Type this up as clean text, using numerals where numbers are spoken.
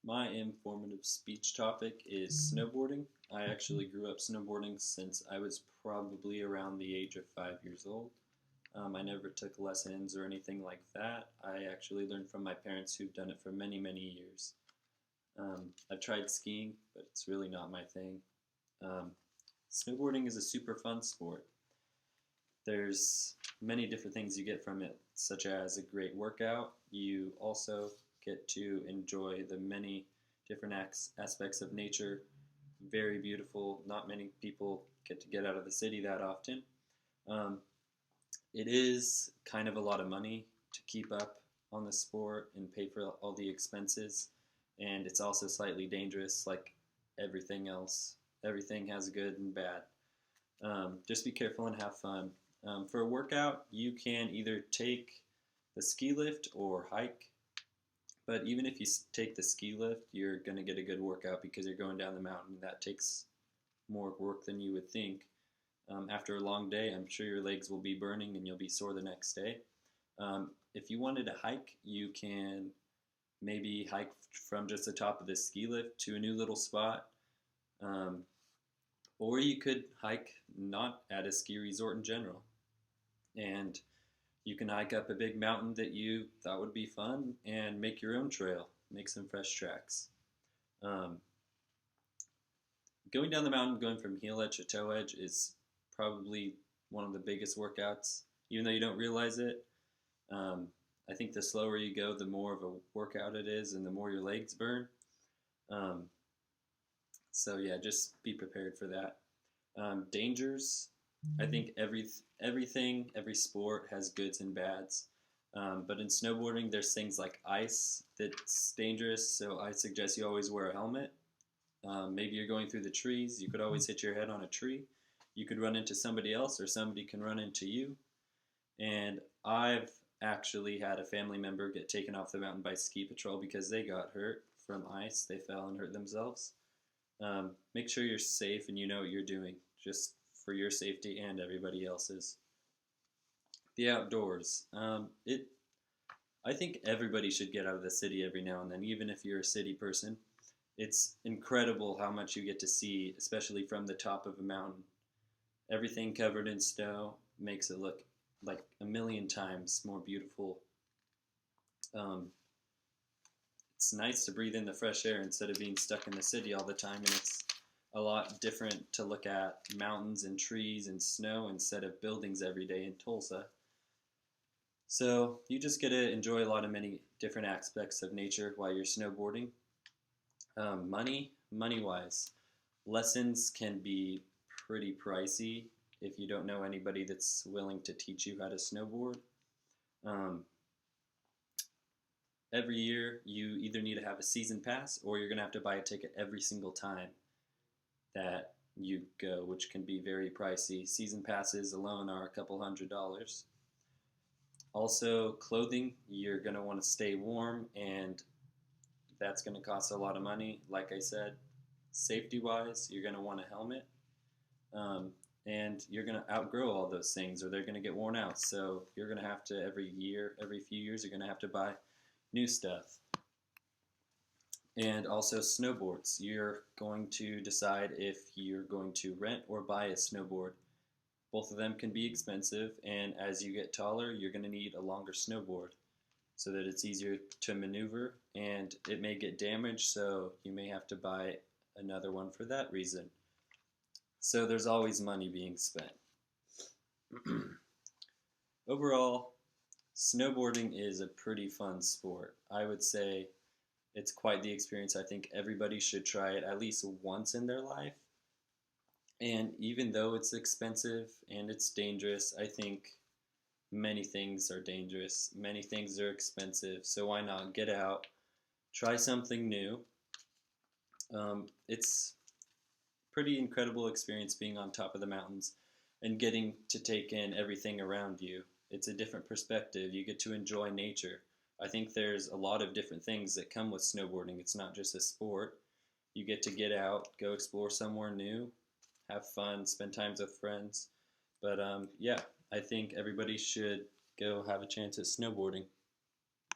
My informative speech topic is snowboarding. I actually grew up snowboarding since I was probably around the age of 5 years old. I never took lessons or anything like that. I actually learned from my parents who've done it for many, many years. I've tried skiing, but it's really not my thing. Um, Snowboarding is a super fun sport. There's many different things you get from it, such as a great workout. You also get to enjoy the many different aspects of nature. Very beautiful. Not many people get to get out of the city that often. Um, it is kind of a lot of money to keep up on the sport and pay for all the expenses, and it's also slightly dangerous, like everything else. Everything has good and bad. Just be careful and have fun. For a workout, you can either take the ski lift or hike. But even if you take the ski lift, you're going to get a good workout because you're going down the mountain. That takes more work than you would think. After a long day, I'm sure your legs will be burning and you'll be sore the next day. If you wanted to hike, you can maybe hike from just the top of the ski lift to a new little spot. Um, or you could hike not at a ski resort in general. And you can hike up a big mountain that you thought would be fun and make your own trail, make some fresh tracks. Um, Going down the mountain, going from heel edge to toe edge, is probably one of the biggest workouts, even though you don't realize it. Um, I think the slower you go, the more of a workout it is, and the more your legs burn. Um, so yeah, just be prepared for that. Dangers. I think every sport has goods and bads. But in snowboarding, there's things like ice that's dangerous. So I suggest you always wear a helmet. Maybe you're going through the trees. You could always hit your head on a tree. You could run into somebody else, or somebody can run into you. And I've actually had a family member get taken off the mountain by ski patrol because they got hurt from ice. They fell and hurt themselves. Make sure you're safe and you know what you're doing, just for your safety and everybody else's. The outdoors. I think everybody should get out of the city every now and then, even if you're a city person. It's incredible how much you get to see, especially from the top of a mountain. Everything covered in snow makes it look like a million times more beautiful. Um, it's nice to breathe in the fresh air instead of being stuck in the city all the time, and it's a lot different to look at mountains and trees and snow instead of buildings every day in Tulsa. So you just get to enjoy a lot of many different aspects of nature while you're snowboarding. Money wise, lessons can be pretty pricey if you don't know anybody that's willing to teach you how to snowboard. Um, every year, you either need to have a season pass or you're going to have to buy a ticket every single time that you go, which can be very pricey. Season passes alone are a couple $100s. Also, clothing, you're going to want to stay warm, and that's going to cost a lot of money. Like I said, safety wise, you're going to want a helmet. Um, and you're going to outgrow all those things, or they're going to get worn out. So you're going to have to, every year, every few years, you're going to have to buy new stuff. And also snowboards. You're going to decide if you're going to rent or buy a snowboard. Both of them can be expensive, and as you get taller, you're going to need a longer snowboard so that it's easier to maneuver, and it may get damaged, so you may have to buy another one for that reason. So there's always money being spent. Overall, snowboarding is a pretty fun sport. I would say it's quite the experience. I think everybody should try it at least once in their life. And even though it's expensive and it's dangerous, I think many things are dangerous. Many things are expensive. So why not get out, try something new? It's pretty incredible experience being on top of the mountains and getting to take in everything around you. It's a different perspective. You get to enjoy nature. I think there's a lot of different things that come with snowboarding. It's not just a sport. You get to get out, go explore somewhere new, have fun, spend time with friends. But yeah, I think everybody should go have a chance at snowboarding.